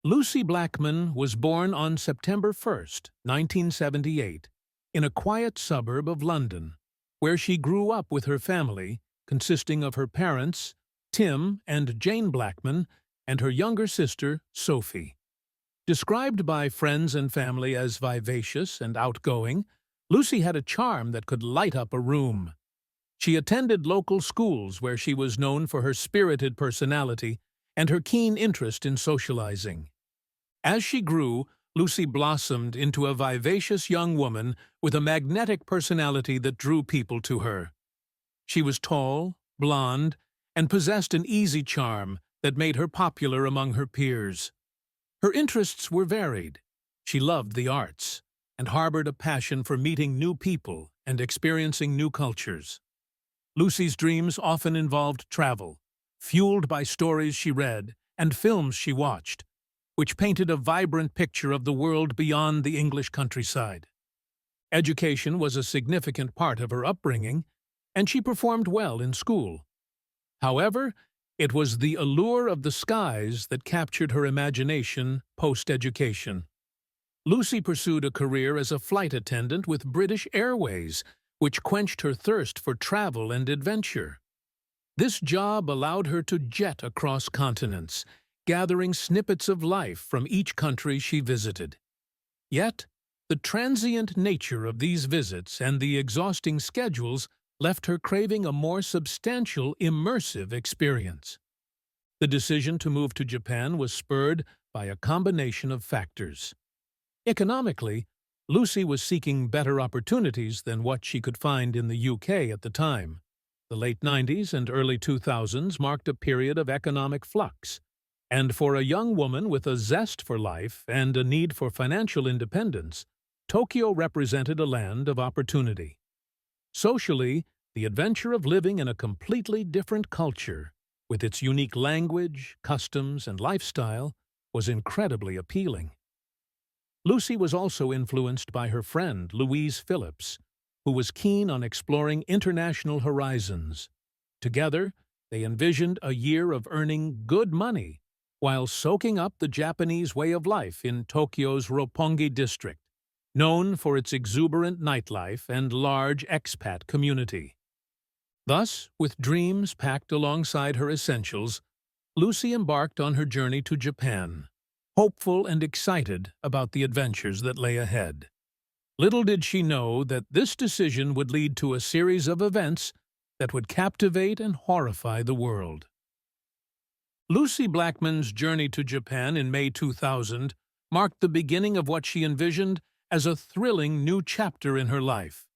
Lucie Blackman was born on September 1st, 1978, in a quiet suburb of London, where she grew up with her family, consisting of her parents, Tim and Jane Blackman, and her younger sister, Sophie. Described by friends and family as vivacious and outgoing, Lucie had a charm that could light up a room. She attended local schools where she was known for her spirited personality and her keen interest in socializing. As she grew, Lucie blossomed into a vivacious young woman with a magnetic personality that drew people to her. She was tall, blonde, and possessed an easy charm that made her popular among her peers. Her interests were varied. She loved the arts and harbored a passion for meeting new people and experiencing new cultures. Lucie's dreams often involved travel, fueled by stories she read and films she watched, which painted a vibrant picture of the world beyond the English countryside. Education was a significant part of her upbringing, and she performed well in school. However, it was the allure of the skies that captured her imagination post-education. Lucie pursued a career as a flight attendant with British Airways, which quenched her thirst for travel and adventure. This job allowed her to jet across continents, gathering snippets of life from each country she visited. Yet, the transient nature of these visits and the exhausting schedules left her craving a more substantial, immersive experience. The decision to move to Japan was spurred by a combination of factors. Economically, Lucie was seeking better opportunities than what she could find in the UK at the time. The late 90s and early 2000s marked a period of economic flux, and for a young woman with a zest for life and a need for financial independence, Tokyo represented a land of opportunity. Socially, the adventure of living in a completely different culture, with its unique language, customs, and lifestyle, was incredibly appealing. Lucie was also influenced by her friend, Louise Phillips, who was keen on exploring international horizons. Together, they envisioned a year of earning good money while soaking up the Japanese way of life in Tokyo's Roppongi district, known for its exuberant nightlife and large expat community. Thus, with dreams packed alongside her essentials, Lucie embarked on her journey to Japan, hopeful and excited about the adventures that lay ahead. Little did she know that this decision would lead to a series of events that would captivate and horrify the world. Lucie Blackman's journey to Japan in May 2000 marked the beginning of what she envisioned as a thrilling new chapter in her life.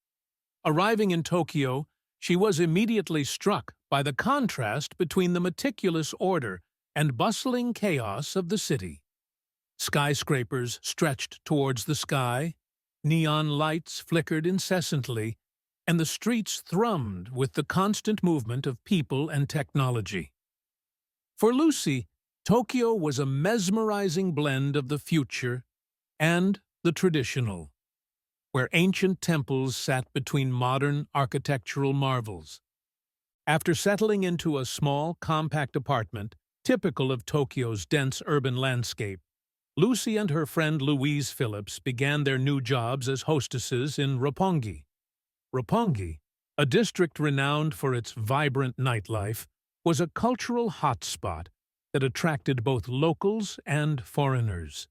Arriving in Tokyo, she was immediately struck by the contrast between the meticulous order and bustling chaos of the city. Skyscrapers stretched towards the sky, neon lights flickered incessantly, and the streets thrummed with the constant movement of people and technology. For Lucie, Tokyo was a mesmerizing blend of the future and the traditional, where ancient temples sat between modern architectural marvels. After settling into a small, compact apartment, typical of Tokyo's dense urban landscape, Lucie and her friend Louise Phillips began their new jobs as hostesses in Roppongi. Roppongi, a district renowned for its vibrant nightlife, was a cultural hotspot that attracted both locals and foreigners.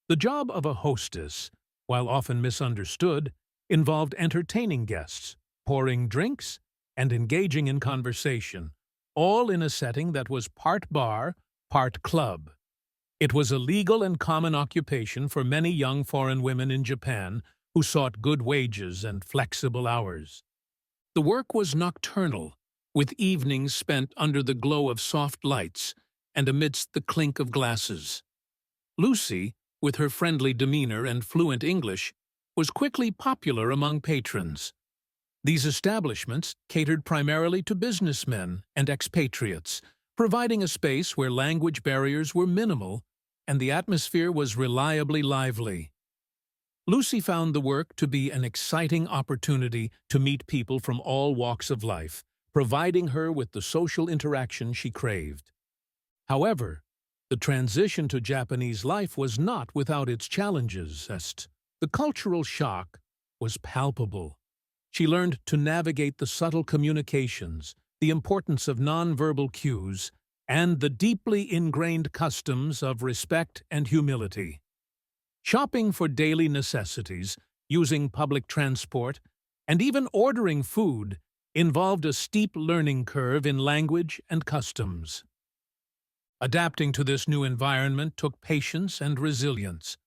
The job of a hostess, while often misunderstood, involved entertaining guests, pouring drinks, and engaging in conversation, all in a setting that was part bar, part club. It was a legal and common occupation for many young foreign women in Japan who sought good wages and flexible hours. The work was nocturnal, with evenings spent under the glow of soft lights and amidst the clink of glasses. Lucie, with her friendly demeanor and fluent English, was quickly popular among patrons. These establishments catered primarily to businessmen and expatriates, providing a space where language barriers were minimal and the atmosphere was reliably lively. Lucie found the work to be an exciting opportunity to meet people from all walks of life, providing her with the social interaction she craved. However, The transition to Japanese life was not without its challenges, as the cultural shock was palpable. She learned to navigate the subtle communications, the importance of nonverbal cues, and the deeply ingrained customs of respect and humility. Shopping for daily necessities, using public transport, and even ordering food involved a steep learning curve in language and customs. Adapting to this new environment took patience and resilience.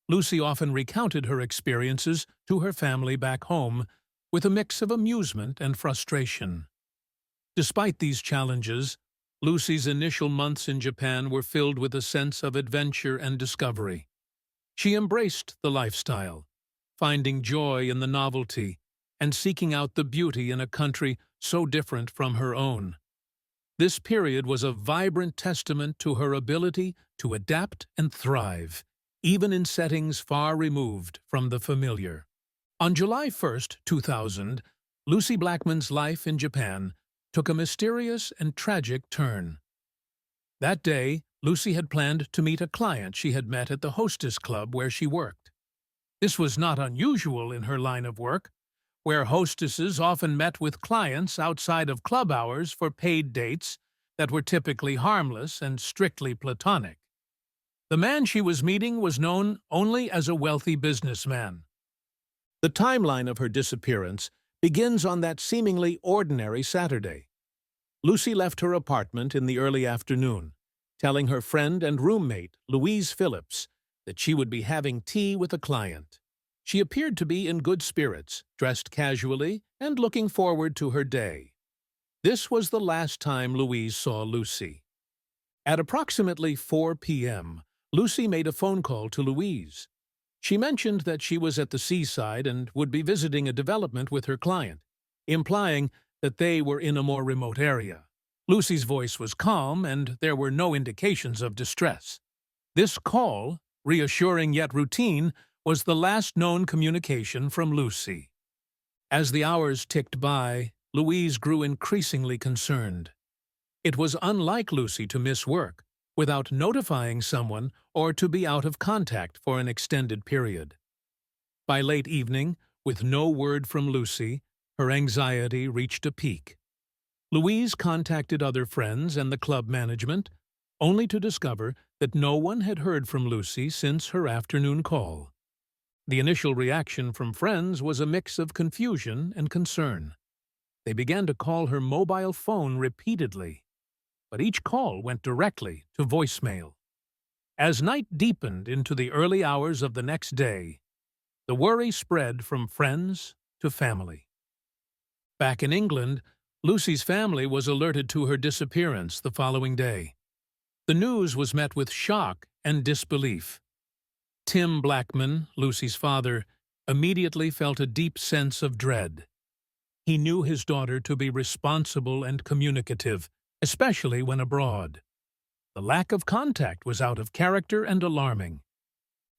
Lucie often recounted her experiences to her family back home with a mix of amusement and frustration. Despite these challenges, Lucie's initial months in Japan were filled with a sense of adventure and discovery. She embraced the lifestyle, finding joy in the novelty and seeking out the beauty in a country so different from her own. This period was a vibrant testament to her ability to adapt and thrive, even in settings far removed from the familiar. On July 1, 2000, Lucie Blackman's life in Japan took a mysterious and tragic turn. That day, Lucie had planned to meet a client she had met at the hostess club where she worked. This was not unusual in her line of work, where hostesses often met with clients outside of club hours for paid dates that were typically harmless and strictly platonic. The man she was meeting was known only as a wealthy businessman. The timeline of her disappearance begins on that seemingly ordinary Saturday. Lucie left her apartment in the early afternoon, telling her friend and roommate, Louise Phillips, that she would be having tea with a client. She appeared to be in good spirits, dressed casually, and looking forward to her day. This was the last time Louise saw Lucie. At approximately 4 p.m., Lucie made a phone call to Louise. She mentioned that she was at the seaside and would be visiting a development with her client, implying that they were in a more remote area. Lucie's voice was calm, and there were no indications of distress. This call, reassuring yet routine, was the last known communication from Lucie. As the hours ticked by, Louise grew increasingly concerned. It was unlike Lucie to miss work without notifying someone or to be out of contact for an extended period. By late evening, with no word from Lucie, her anxiety reached a peak. Louise contacted other friends and the club management, only to discover that no one had heard from Lucie since her afternoon call. The initial reaction from friends was a mix of confusion and concern. They began to call her mobile phone repeatedly, but each call went directly to voicemail. As night deepened into the early hours of the next day, the worry spread from friends to family. Back in England, Lucie's family was alerted to her disappearance the following day. The news was met with shock and disbelief. Tim Blackman, Lucie's father, immediately felt a deep sense of dread. He knew his daughter to be responsible and communicative, especially when abroad. The lack of contact was out of character and alarming.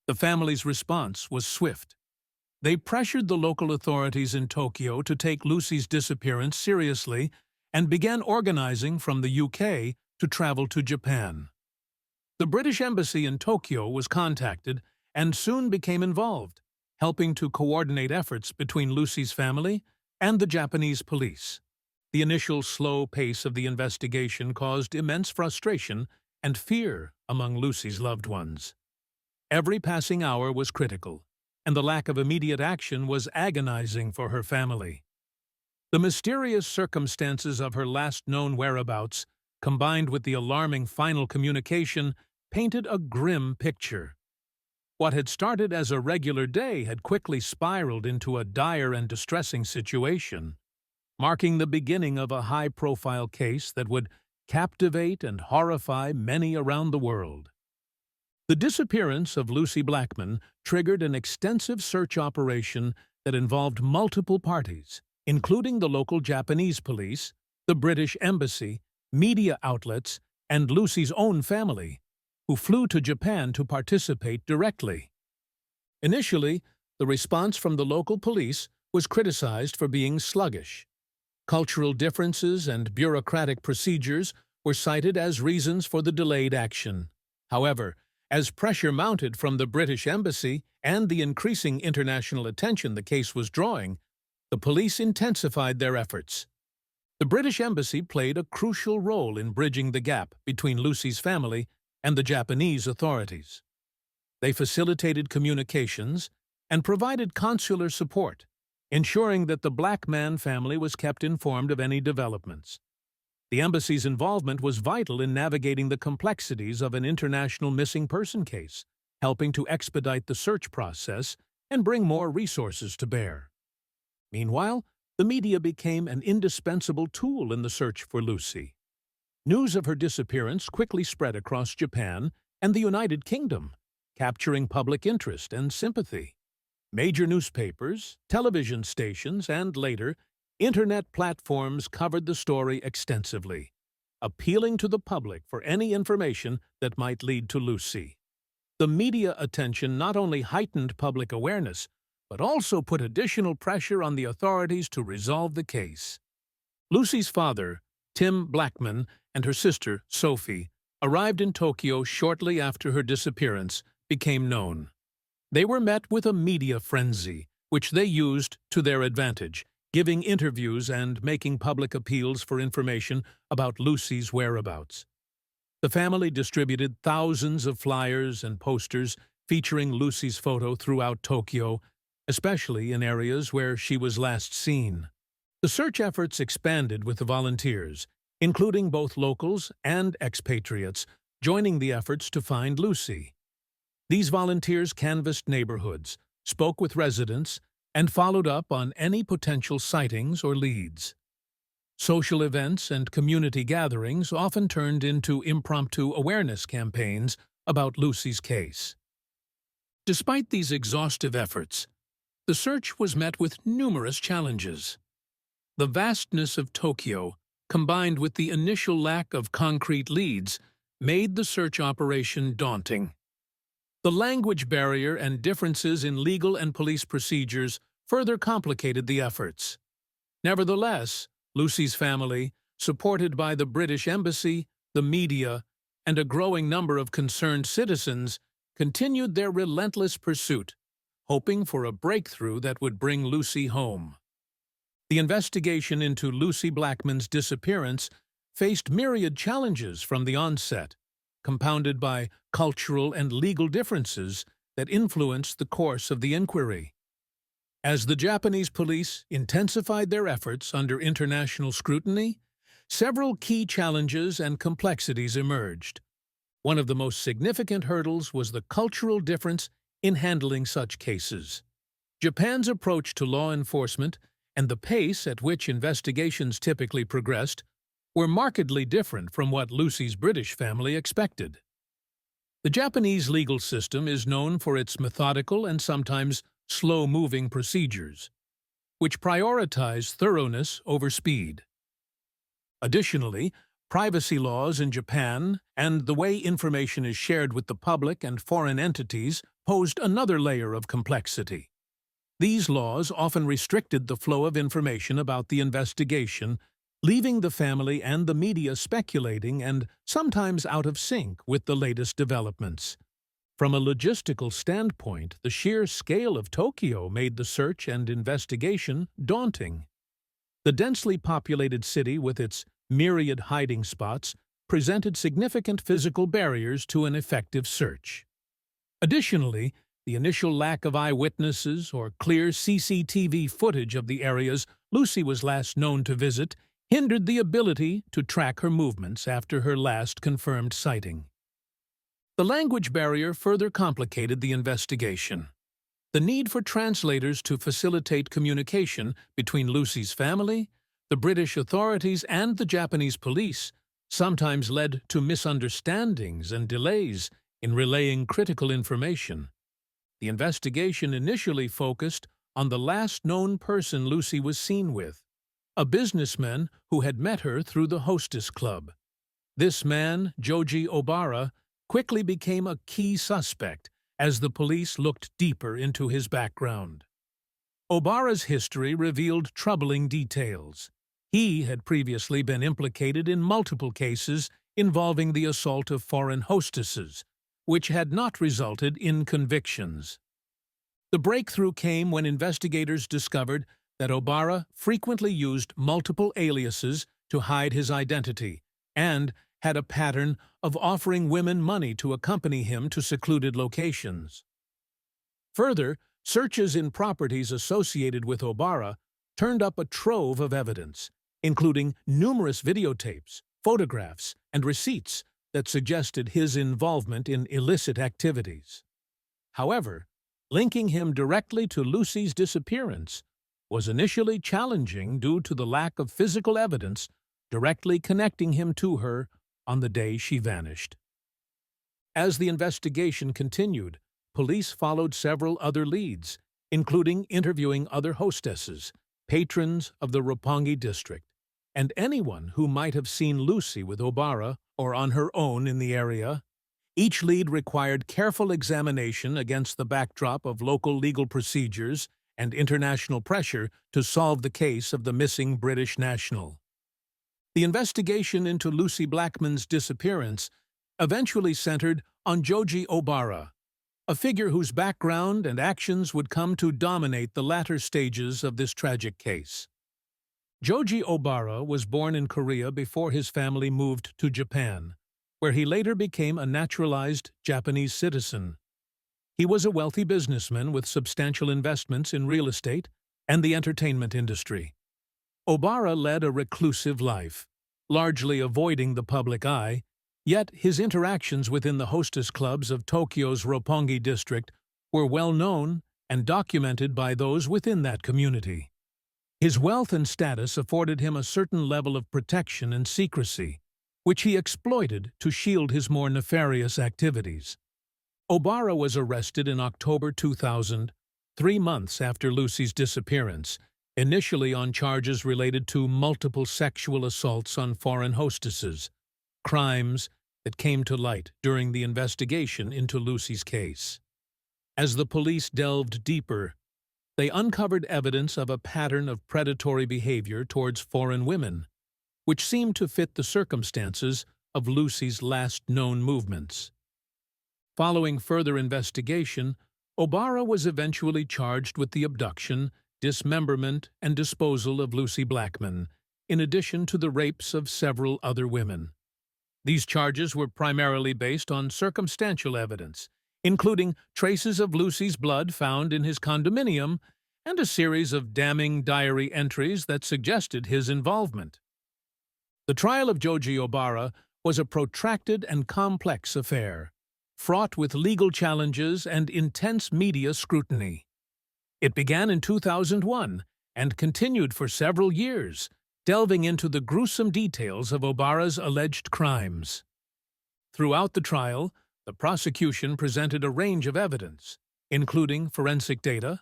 The family's response was swift. They pressured the local authorities in Tokyo to take Lucie's disappearance seriously and began organizing from the UK to travel to Japan. The British Embassy in Tokyo was contacted and soon became involved, helping to coordinate efforts between Lucie's family and the Japanese police. The initial slow pace of the investigation caused immense frustration and fear among Lucie's loved ones. Every passing hour was critical, and the lack of immediate action was agonizing for her family. The mysterious circumstances of her last known whereabouts, combined with the alarming final communication, painted a grim picture. What had started as a regular day had quickly spiraled into a dire and distressing situation, marking the beginning of a high-profile case that would captivate and horrify many around the world. The disappearance of Lucie Blackman triggered an extensive search operation that involved multiple parties, including the local Japanese police, the British Embassy, media outlets, and Lucie's own family, who flew to Japan to participate directly. Initially, the response from the local police was criticized for being sluggish. Cultural differences and bureaucratic procedures were cited as reasons for the delayed action. However, as pressure mounted from the British Embassy and the increasing international attention the case was drawing, the police intensified their efforts. The British Embassy played a crucial role in bridging the gap between Lucie's family and the Japanese authorities. They facilitated communications and provided consular support, ensuring that the Blackman family was kept informed of any developments. The embassy's involvement was vital in navigating the complexities of an international missing person case, helping to expedite the search process and bring more resources to bear. Meanwhile, the media became an indispensable tool in the search for Lucie. News of her disappearance quickly spread across Japan and the United Kingdom, capturing public interest and sympathy. Major newspapers, television stations, and later, internet platforms covered the story extensively, appealing to the public for any information that might lead to Lucie. The media attention not only heightened public awareness, but also put additional pressure on the authorities to resolve the case. Lucie's father, Tim Blackman, and her sister, Sophie, arrived in Tokyo shortly after her disappearance became known. They were met with a media frenzy, which they used to their advantage, giving interviews and making public appeals for information about Lucie's whereabouts. The family distributed thousands of flyers and posters featuring Lucie's photo throughout Tokyo, especially in areas where she was last seen. The search efforts expanded with the volunteers, including both locals and expatriates, joining the efforts to find Lucie. These volunteers canvassed neighborhoods, spoke with residents, and followed up on any potential sightings or leads. Social events and community gatherings often turned into impromptu awareness campaigns about Lucie's case. Despite these exhaustive efforts, the search was met with numerous challenges. The vastness of Tokyo, combined with the initial lack of concrete leads, made the search operation daunting. The language barrier and differences in legal and police procedures further complicated the efforts. Nevertheless, Lucie's family, supported by the British Embassy, the media, and a growing number of concerned citizens, continued their relentless pursuit, hoping for a breakthrough that would bring Lucie home. The investigation into Lucie Blackman's disappearance faced myriad challenges from the onset, compounded by cultural and legal differences that influenced the course of the inquiry. As the Japanese police intensified their efforts under international scrutiny, several key challenges and complexities emerged. One of the most significant hurdles was the cultural difference in handling such cases. Japan's approach to law enforcement and the pace at which investigations typically progressed were markedly different from what Lucie's British family expected. The Japanese legal system is known for its methodical and sometimes slow-moving procedures, which prioritize thoroughness over speed. Additionally, privacy laws in Japan and the way information is shared with the public and foreign entities posed another layer of complexity. These laws often restricted the flow of information about the investigation, leaving the family and the media speculating and sometimes out of sync with the latest developments. From a logistical standpoint, the sheer scale of Tokyo made the search and investigation daunting. The densely populated city with its myriad hiding spots presented significant physical barriers to an effective search. Additionally, the initial lack of eyewitnesses or clear CCTV footage of the areas Lucie was last known to visit hindered the ability to track her movements after her last confirmed sighting. The language barrier further complicated the investigation. The need for translators to facilitate communication between Lucie's family, the British authorities, and the Japanese police sometimes led to misunderstandings and delays in relaying critical information. The investigation initially focused on the last known person Lucie was seen with, a businessman who had met her through the Hostess Club. This man, Joji Obara, quickly became a key suspect as the police looked deeper into his background. Obara's history revealed troubling details. He had previously been implicated in multiple cases involving the assault of foreign hostesses, which had not resulted in convictions. The breakthrough came when investigators discovered that Obara frequently used multiple aliases to hide his identity and had a pattern of offering women money to accompany him to secluded locations. Further, searches in properties associated with Obara turned up a trove of evidence, including numerous videotapes, photographs, and receipts that suggested his involvement in illicit activities. However, linking him directly to Lucie's disappearance was initially challenging due to the lack of physical evidence directly connecting him to her on the day she vanished. As the investigation continued, police followed several other leads, including interviewing other hostesses, patrons of the Roppongi district, and anyone who might have seen Lucie with Obara or on her own in the area. Each lead required careful examination against the backdrop of local legal procedures and international pressure to solve the case of the missing British national. The investigation into Lucie Blackman's disappearance eventually centered on Joji Obara, a figure whose background and actions would come to dominate the latter stages of this tragic case. Joji Obara was born in Korea before his family moved to Japan, where he later became a naturalized Japanese citizen. He was a wealthy businessman with substantial investments in real estate and the entertainment industry. Obara led a reclusive life, largely avoiding the public eye, yet his interactions within the hostess clubs of Tokyo's Roppongi district were well known and documented by those within that community. His wealth and status afforded him a certain level of protection and secrecy, which he exploited to shield his more nefarious activities. Obara was arrested in October 2000, 3 months after Lucie's disappearance, initially on charges related to multiple sexual assaults on foreign hostesses, crimes that came to light during the investigation into Lucie's case. As the police delved deeper, they uncovered evidence of a pattern of predatory behavior towards foreign women, which seemed to fit the circumstances of Lucie's last known movements. Following further investigation, Obara was eventually charged with the abduction, dismemberment, and disposal of Lucie Blackman, in addition to the rapes of several other women. These charges were primarily based on circumstantial evidence, including traces of Lucie's blood found in his condominium and a series of damning diary entries that suggested his involvement. The trial of Joji Obara was a protracted and complex affair, fraught with legal challenges and intense media scrutiny. It began in 2001 and continued for several years, delving into the gruesome details of Obara's alleged crimes. Throughout the trial, the prosecution presented a range of evidence, including forensic data,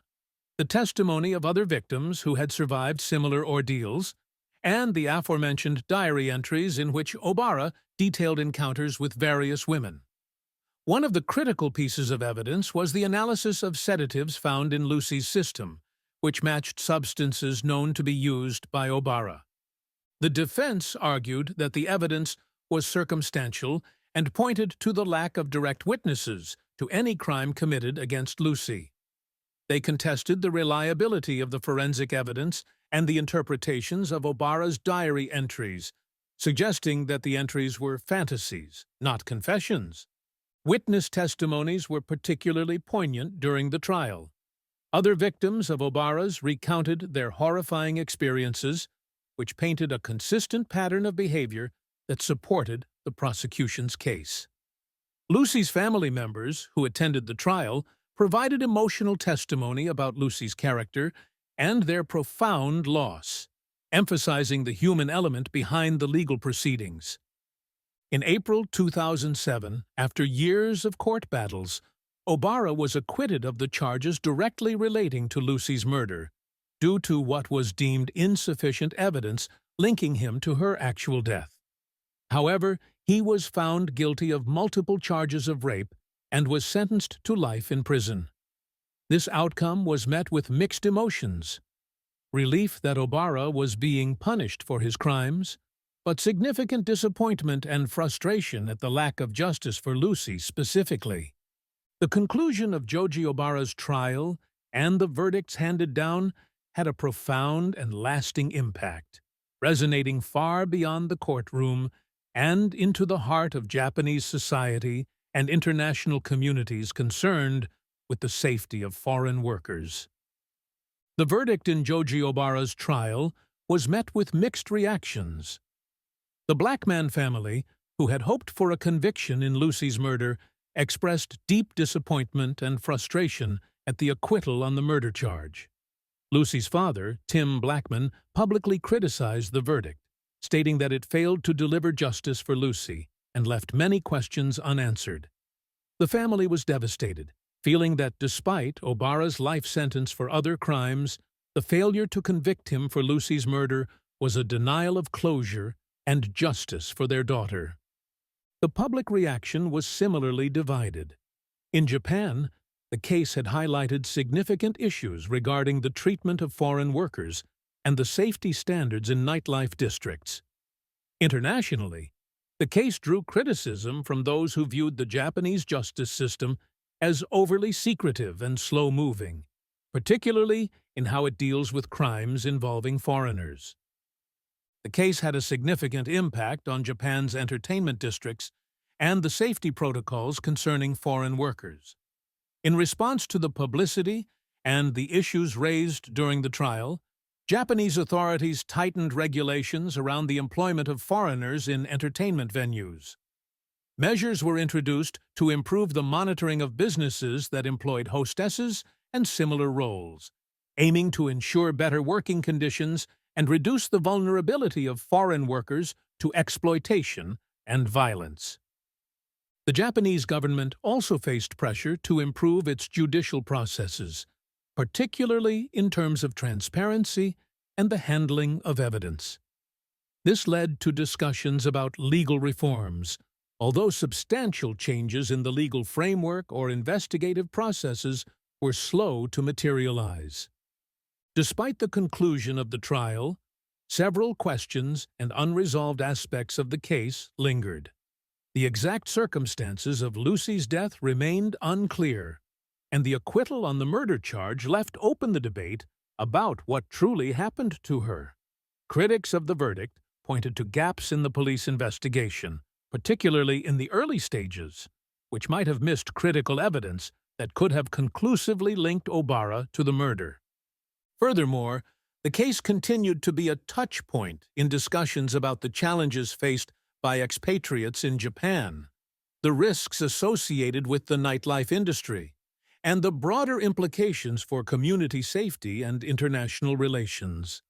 the testimony of other victims who had survived similar ordeals, and the aforementioned diary entries in which Obara detailed encounters with various women. One of the critical pieces of evidence was the analysis of sedatives found in Lucie's system, which matched substances known to be used by Obara. The defense argued that the evidence was circumstantial and pointed to the lack of direct witnesses to any crime committed against Lucie. They contested the reliability of the forensic evidence and the interpretations of Obara's diary entries, suggesting that the entries were fantasies, not confessions. Witness testimonies were particularly poignant during the trial. Other victims of Obara's recounted their horrifying experiences, which painted a consistent pattern of behavior that supported the prosecution's case. Lucie's family members, who attended the trial, provided emotional testimony about Lucie's character and their profound loss, emphasizing the human element behind the legal proceedings. In April 2007, after years of court battles, Obara was acquitted of the charges directly relating to Lucie's murder, due to what was deemed insufficient evidence linking him to her actual death. However, he was found guilty of multiple charges of rape and was sentenced to life in prison. This outcome was met with mixed emotions: relief that Obara was being punished for his crimes, but significant disappointment and frustration at the lack of justice for Lucie specifically. The conclusion of Joji Obara's trial and the verdicts handed down had a profound and lasting impact, resonating far beyond the courtroom and into the heart of Japanese society and international communities concerned with the safety of foreign workers. The verdict in Joji Obara's trial was met with mixed reactions. The Blackman family, who had hoped for a conviction in Lucie's murder, expressed deep disappointment and frustration at the acquittal on the murder charge. Lucie's father, Tim Blackman, publicly criticized the verdict, stating that it failed to deliver justice for Lucie and left many questions unanswered. The family was devastated, feeling that despite Obara's life sentence for other crimes, the failure to convict him for Lucie's murder was a denial of closure and justice for their daughter. The public reaction was similarly divided. In Japan, the case had highlighted significant issues regarding the treatment of foreign workers and the safety standards in nightlife districts. Internationally, the case drew criticism from those who viewed the Japanese justice system as overly secretive and slow-moving, particularly in how it deals with crimes involving foreigners. The case had a significant impact on Japan's entertainment districts and the safety protocols concerning foreign workers. In response to the publicity and the issues raised during the trial, Japanese authorities tightened regulations around the employment of foreigners in entertainment venues. Measures were introduced to improve the monitoring of businesses that employed hostesses and similar roles, aiming to ensure better working conditions and reduce the vulnerability of foreign workers to exploitation and violence. The Japanese government also faced pressure to improve its judicial processes, particularly in terms of transparency and the handling of evidence. This led to discussions about legal reforms, although substantial changes in the legal framework or investigative processes were slow to materialize. Despite the conclusion of the trial, several questions and unresolved aspects of the case lingered. The exact circumstances of Lucie's death remained unclear, and the acquittal on the murder charge left open the debate about what truly happened to her. Critics of the verdict pointed to gaps in the police investigation, particularly in the early stages, which might have missed critical evidence that could have conclusively linked Obara to the murder. Furthermore, the case continued to be a touch point in discussions about the challenges faced by expatriates in Japan, the risks associated with the nightlife industry, and the broader implications for community safety and international relations.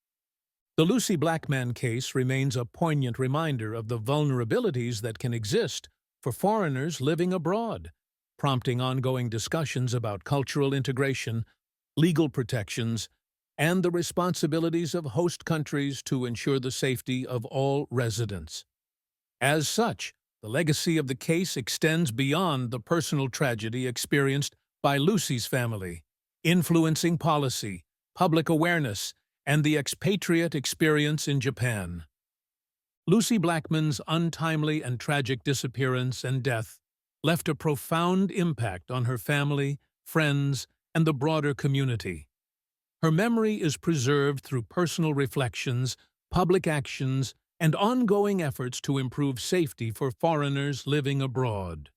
The Lucie Blackman case remains a poignant reminder of the vulnerabilities that can exist for foreigners living abroad, prompting ongoing discussions about cultural integration, legal protections, and the responsibilities of host countries to ensure the safety of all residents. As such, the legacy of the case extends beyond the personal tragedy experienced by Lucie's family, influencing policy, public awareness, and the expatriate experience in Japan. Lucie Blackman's untimely and tragic disappearance and death left a profound impact on her family, friends, and the broader community. Her memory is preserved through personal reflections, public actions, and ongoing efforts to improve safety for foreigners living abroad.